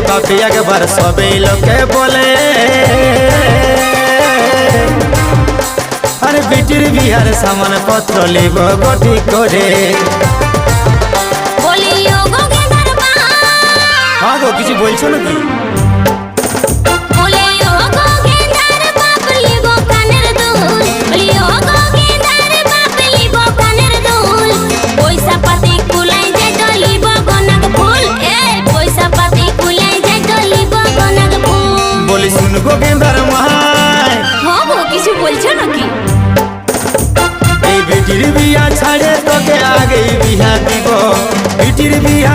বাপি একবার সবে লোকে বলে আরে বিটির বিহার সামান পত্র লিব গটি করে আগো কিছু বলছো নাকি বলি শুনবো গেন্দার মাই কিছু বলছো নাকি এই বেটির বিয়া ছাড়ে তোকে আগেই বিয়া দিব বেটির বিয়া